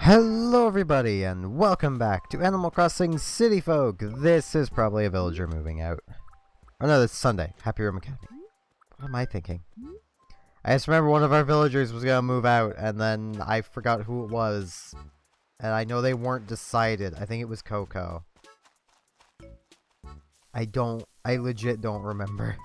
Hello everybody and welcome back to Animal Crossing City Folk. This is probably a villager moving out. Oh no, it's Sunday. Happy Room Academy. What am I thinking? I just remember one of our villagers was gonna move out and then I forgot who it was. And I know they weren't decided. I think it was Coco. I legit don't remember.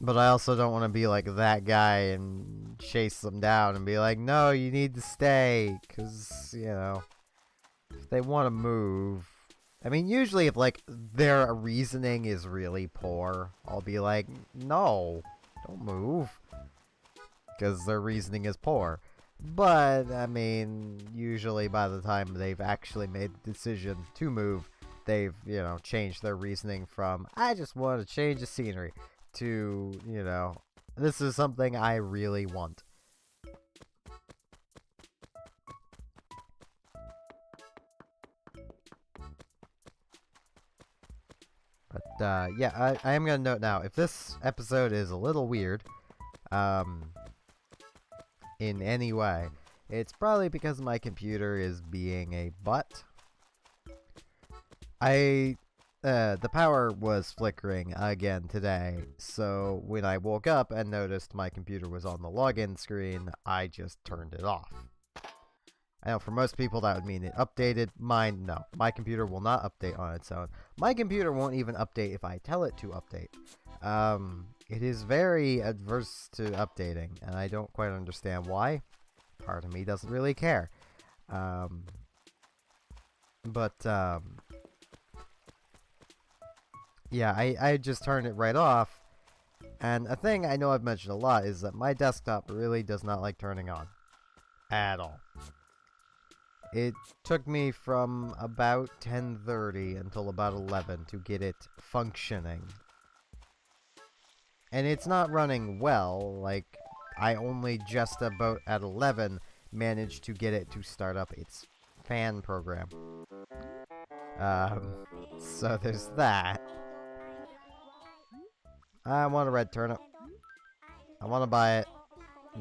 But I also don't want to be like that guy and chase them down and be like, no, you need to stay. Because, you know, if they want to move. I mean, usually if, like, their reasoning is really poor, I'll be like, no, don't move. Because their reasoning is poor. But, I mean, usually by the time they've actually made the decision to move, they've, you know, changed their reasoning from, I just want to change the scenery, to, you know, this is something I really want. But, yeah, I am gonna note now, if this episode is a little weird, in any way, it's probably because my computer is being a butt. The power was flickering again today, so when I woke up and noticed my computer was on the login screen, I just turned it off. I know for most people that would mean it updated. Mine, no. My computer will not update on its own. My computer won't even update if I tell it to update. It is very adverse to updating, and I don't quite understand why. Part of me doesn't really care. Yeah, I just turned it right off, and a thing I know I've mentioned a lot is that my desktop really does not like turning on. At all. It took me from about 10:30 until about 11 to get it functioning. And it's not running well, like, I only just about at 11 managed to get it to start up its fan program. So there's that. I want a red turnip. I want to buy it.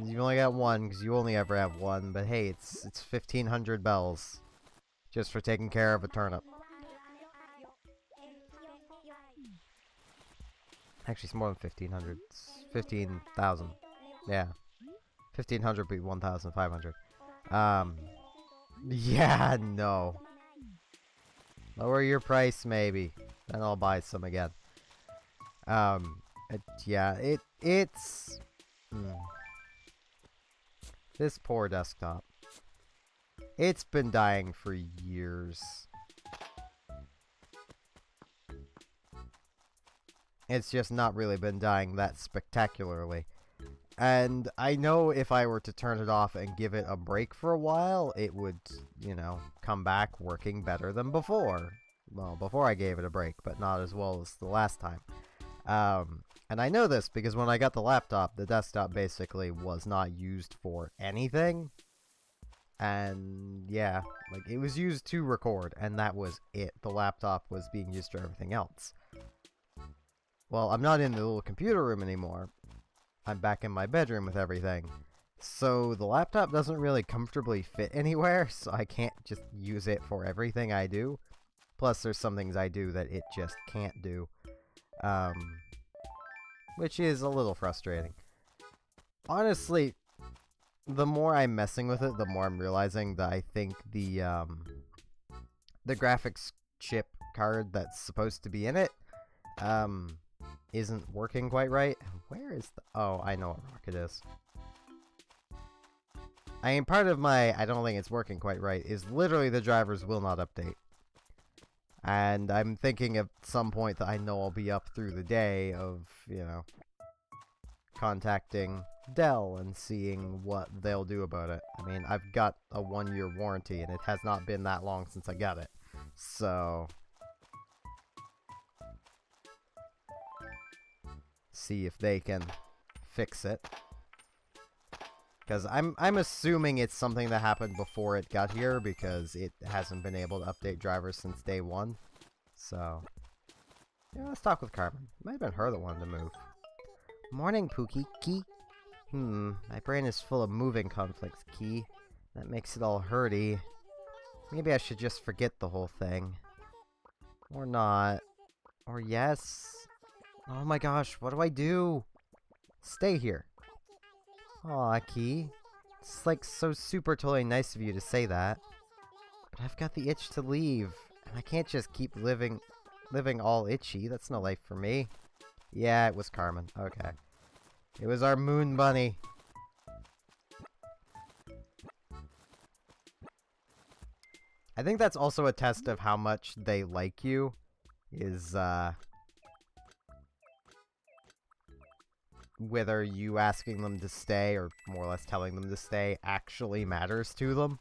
You only got one, because you only ever have one, but hey, it's 1,500 bells. Just for taking care of a turnip. Actually, it's more than 1,500. It's 15,000. Yeah. 1,500 be 1,500. Yeah, no. Lower your price, maybe. Then I'll buy some again. It's... This poor desktop. It's been dying for years. It's just not really been dying that spectacularly. And I know if I were to turn it off and give it a break for a while, it would, you know, come back working better than before. Well, before I gave it a break, but not as well as the last time. And I know this because when I got the laptop, the desktop basically was not used for anything. And yeah, like it was used to record, and that was it. The laptop was being used for everything else. Well, I'm not in the little computer room anymore. I'm back in my bedroom with everything. So the laptop doesn't really comfortably fit anywhere, so I can't just use it for everything I do. Plus, there's some things I do that it just can't do. Which is a little frustrating. Honestly, the more I'm messing with it, the more I'm realizing that I think the graphics chip card that's supposed to be in it, isn't working quite right. Where is the... Oh, I know what rock it is. I mean, part of my I don't think it's working quite right is literally the drivers will not update. And I'm thinking at some point that I know I'll be up through the day of, you know, contacting Dell and seeing what they'll do about it. I mean, I've got a 1-year warranty, and it has not been that long since I got it. So... see if they can fix it. Because I'm assuming it's something that happened before it got here, because it hasn't been able to update drivers since day 1. So, yeah, let's talk with Carmen. It might have been her that wanted to move. Morning, Pookie. My brain is full of moving conflicts, Key. That makes it all hurty. Maybe I should just forget the whole thing. Or not. Or yes. Oh my gosh, what do I do? Stay here. Aw, Key. It's like so super totally nice of you to say that. But I've got the itch to leave. And I can't just keep living all itchy. That's no life for me. Yeah, it was Carmen. Okay. It was our moon bunny. I think that's also a test of how much they like you. Is, whether you asking them to stay, or more or less telling them to stay, actually matters to them.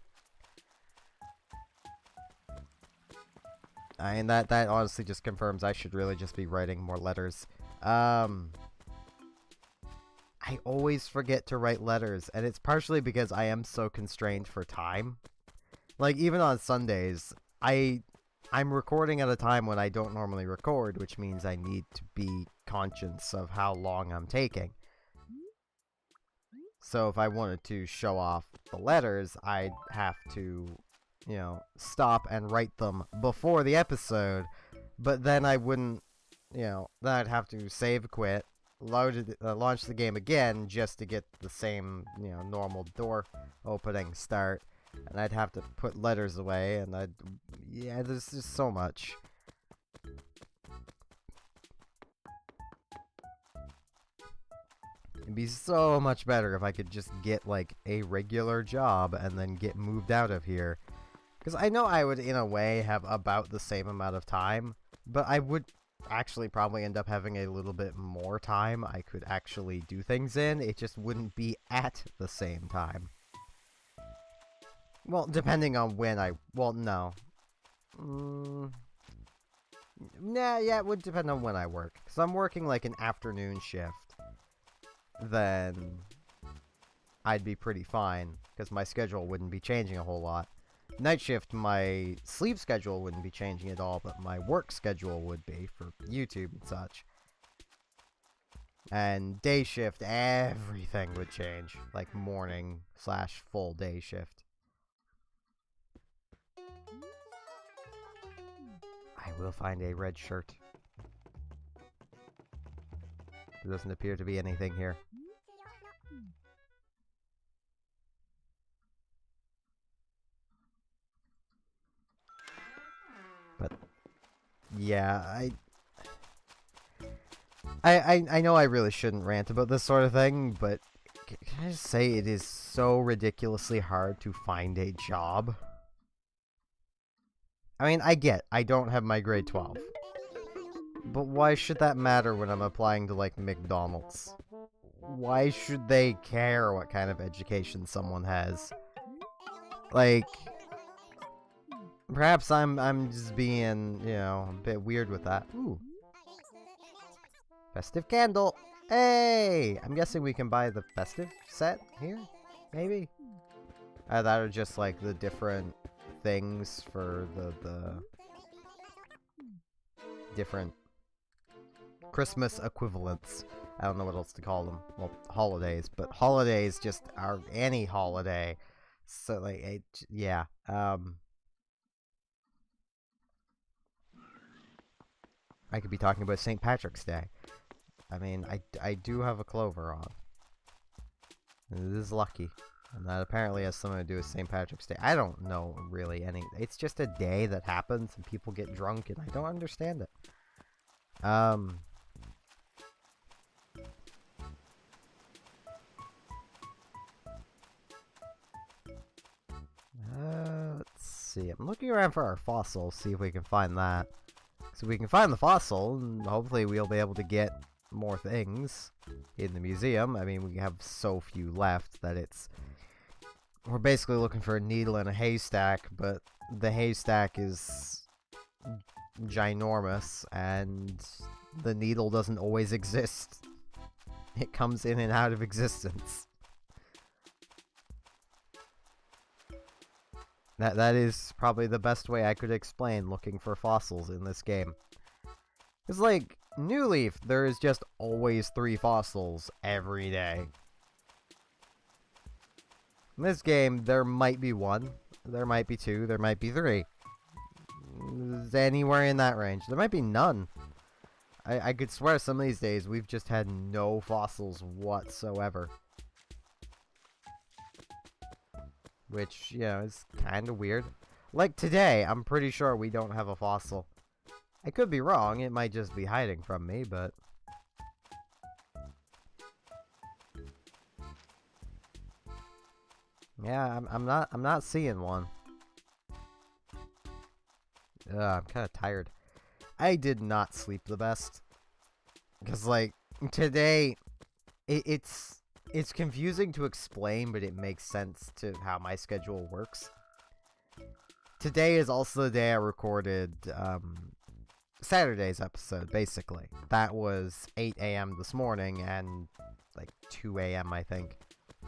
And that honestly just confirms I should really just be writing more letters. I always forget to write letters, and it's partially because I am so constrained for time. Like, even on Sundays, I'm recording at a time when I don't normally record, which means I need to be conscious of how long I'm taking. So if I wanted to show off the letters, I'd have to, you know, stop and write them before the episode, but then I wouldn't, you know, then I'd have to save, quit, launch the game again just to get the same, you know, normal door opening start, and I'd have to put letters away, and yeah, there's just so much. It'd be so much better if I could just get, like, a regular job and then get moved out of here. Because I know I would, in a way, have about the same amount of time, but I would actually probably end up having a little bit more time I could actually do things in. It just wouldn't be at the same time. Well, depending on when well, no. Nah, yeah, it would depend on when I work. Because I'm working, like, an afternoon shift. Then I'd be pretty fine, because my schedule wouldn't be changing a whole lot. Night shift, my sleep schedule wouldn't be changing at all, but my work schedule would be, for YouTube and such. And day shift, everything would change, like morning / full day shift. I will find a red shirt. There doesn't appear to be anything here. But yeah, I know I really shouldn't rant about this sort of thing, but can I just say it is so ridiculously hard to find a job? I mean, I don't have my grade 12. But why should that matter when I'm applying to, like, McDonald's? Why should they care what kind of education someone has? Like, perhaps I'm just being, you know, a bit weird with that. Ooh. Festive candle! Hey! I'm guessing we can buy the festive set here? Maybe? That are just, like, the different things for the different Christmas equivalents. I don't know what else to call them. Well, holidays, but holidays just are any holiday. So, like, yeah. I could be talking about St. Patrick's Day. I mean, I do have a clover on. And it is lucky. And that apparently has something to do with St. Patrick's Day. I don't know really any. It's just a day that happens and people get drunk and I don't understand it. Let's see. I'm looking around for our fossil, see if we can find that. So we can find the fossil, and hopefully we'll be able to get more things in the museum. I mean, we have so few left that we're basically looking for a needle in a haystack, but the haystack is ginormous, and the needle doesn't always exist. It comes in and out of existence. That is probably the best way I could explain looking for fossils in this game. It's like, New Leaf, there is just always 3 fossils every day. In this game, there might be one, there might be two, there might be three. Anywhere in that range. There might be none. I could swear some of these days we've just had no fossils whatsoever. Which, you know, is kind of weird. Like today, I'm pretty sure we don't have a fossil. I could be wrong, it might just be hiding from me, but... yeah, I'm not seeing one. I'm kind of tired. I did not sleep the best. Because, like, today, it's confusing to explain, but it makes sense to how my schedule works. Today is also the day I recorded, Saturday's episode, basically. That was 8 a.m. this morning, and, like, 2 a.m., I think,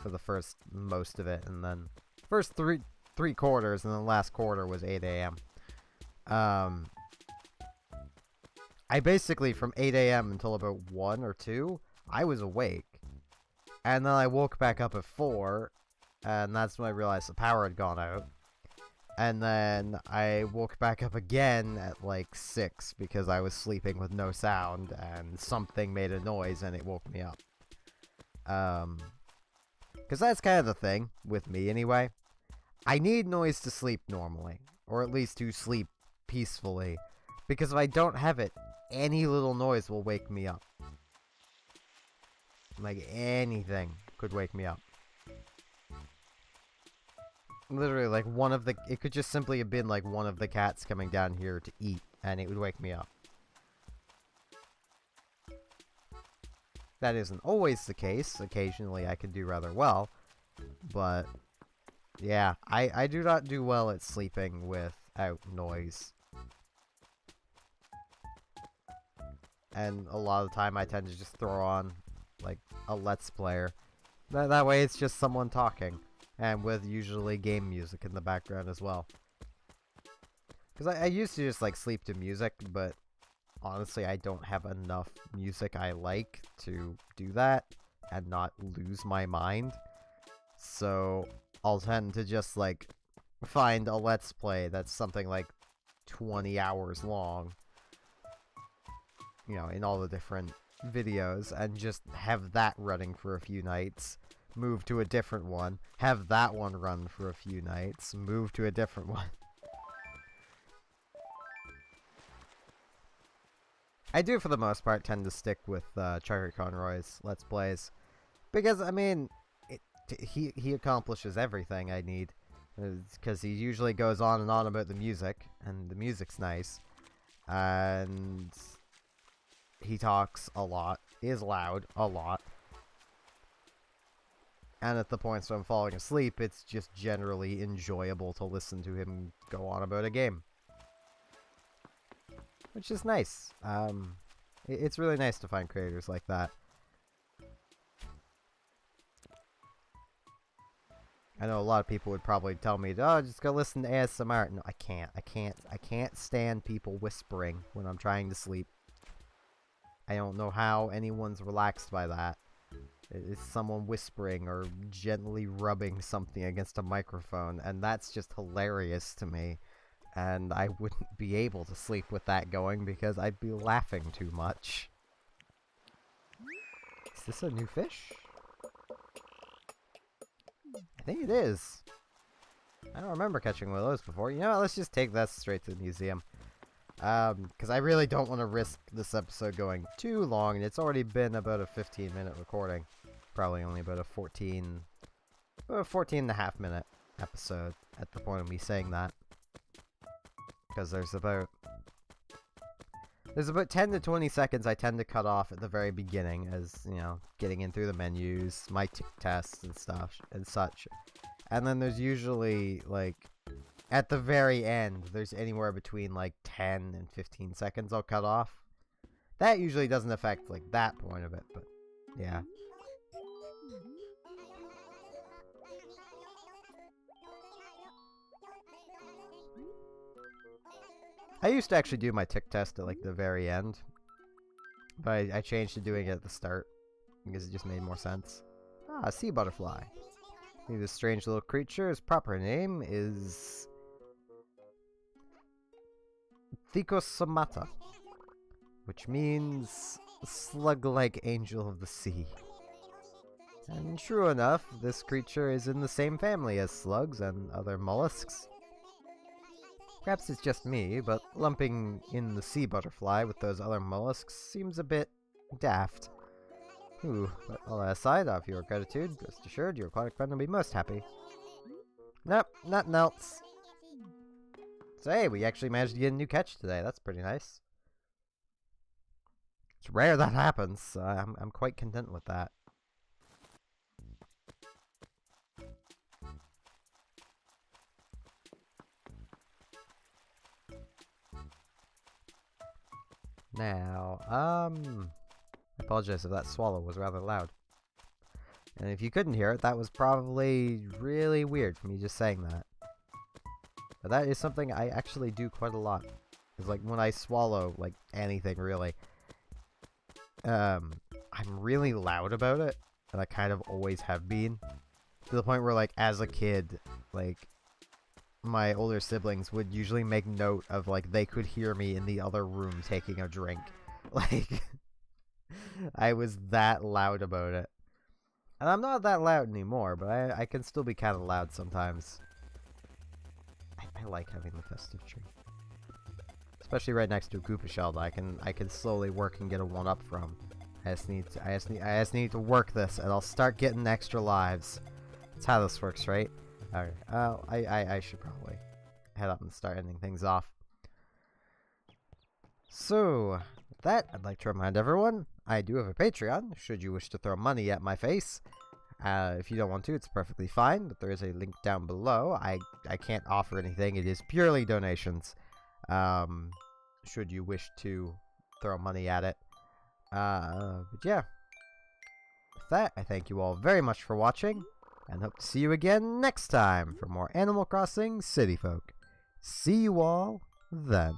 for the first most of it, and then first three quarters, and then the last quarter was 8 a.m. I basically, from 8 a.m. until about 1 or 2, I was awake. And then I woke back up at 4, and that's when I realized the power had gone out. And then I woke back up again at like 6, because I was sleeping with no sound, and something made a noise, and it woke me up. Because that's kind of the thing, with me anyway. I need noise to sleep normally, or at least to sleep peacefully. Because if I don't have it, any little noise will wake me up. Like, anything could wake me up. Literally, like, it could just simply have been, like, one of the cats coming down here to eat, and it would wake me up. That isn't always the case. Occasionally I can do rather well. But, yeah, I do not do well at sleeping without noise. And a lot of the time I tend to just throw on, like, a Let's Player. That way it's just someone talking. And with usually game music in the background as well. Because I used to just, like, sleep to music, but honestly I don't have enough music I like to do that and not lose my mind. So I'll tend to just, like, find a Let's Play that's something like 20 hours long. You know, in all the different videos, and just have that running for a few nights, move to a different one, have that one run for a few nights, move to a different one. I do, for the most part, tend to stick with Chucker Conroy's Let's Plays, because, I mean, he accomplishes everything I need, because he usually goes on and on about the music, and the music's nice, and he talks a lot, is loud a lot, and at the points where I'm falling asleep, it's just generally enjoyable to listen to him go on about a game. Which is nice. It's really nice to find creators like that. I know a lot of people would probably tell me, oh, just go listen to ASMR. No, I can't. I can't stand people whispering when I'm trying to sleep. I don't know how anyone's relaxed by that. It's someone whispering or gently rubbing something against a microphone, and that's just hilarious to me. And I wouldn't be able to sleep with that going because I'd be laughing too much. Is this a new fish? I think it is. I don't remember catching one of those before. You know what, let's just take that straight to the museum. Because I really don't want to risk this episode going too long, and it's already been about a 15-minute recording. Probably only about a 14 and a half minute episode at the point of me saying that. Because there's about 10 to 20 seconds I tend to cut off at the very beginning, as, you know, getting in through the menus, my tick tests and stuff and such. And then there's usually, like, at the very end, there's anywhere between, like, 10 and 15 seconds I'll cut off. That usually doesn't affect, like, that point of it, but, yeah. I used to actually do my tick test at, like, the very end. But I changed to doing it at the start, because it just made more sense. Ah, a sea butterfly. See this strange little creature's proper name is Thikosomata, which means slug-like angel of the sea. And true enough, this creature is in the same family as slugs and other mollusks. Perhaps it's just me, but lumping in the sea butterfly with those other mollusks seems a bit daft. Ooh, but all that aside, of your gratitude, rest assured your aquatic friend will be most happy. Nope, nothing else. So hey, we actually managed to get a new catch today. That's pretty nice. It's rare that happens, so I'm quite content with that. Now, I apologize if that swallow was rather loud. And if you couldn't hear it, that was probably really weird for me just saying that. But that is something I actually do quite a lot. It's like when I swallow, like, anything really, I'm really loud about it, and I kind of always have been. To the point where, like, as a kid, like, my older siblings would usually make note of, like, they could hear me in the other room taking a drink. Like, I was that loud about it. And I'm not that loud anymore, but I can still be kind of loud sometimes. I like having the festive tree. Especially right next to a Koopa shell that I can slowly work and get a 1-up from. I just need to work this, and I'll start getting extra lives. That's how this works, right? Alright, I should probably head up and start ending things off. So, with that, I'd like to remind everyone, I do have a Patreon, should you wish to throw money at my face. If you don't want to, it's perfectly fine, but there is a link down below. I can't offer anything, it is purely donations. Should you wish to throw money at it. But yeah. With that, I thank you all very much for watching, and hope to see you again next time for more Animal Crossing City Folk. See you all then.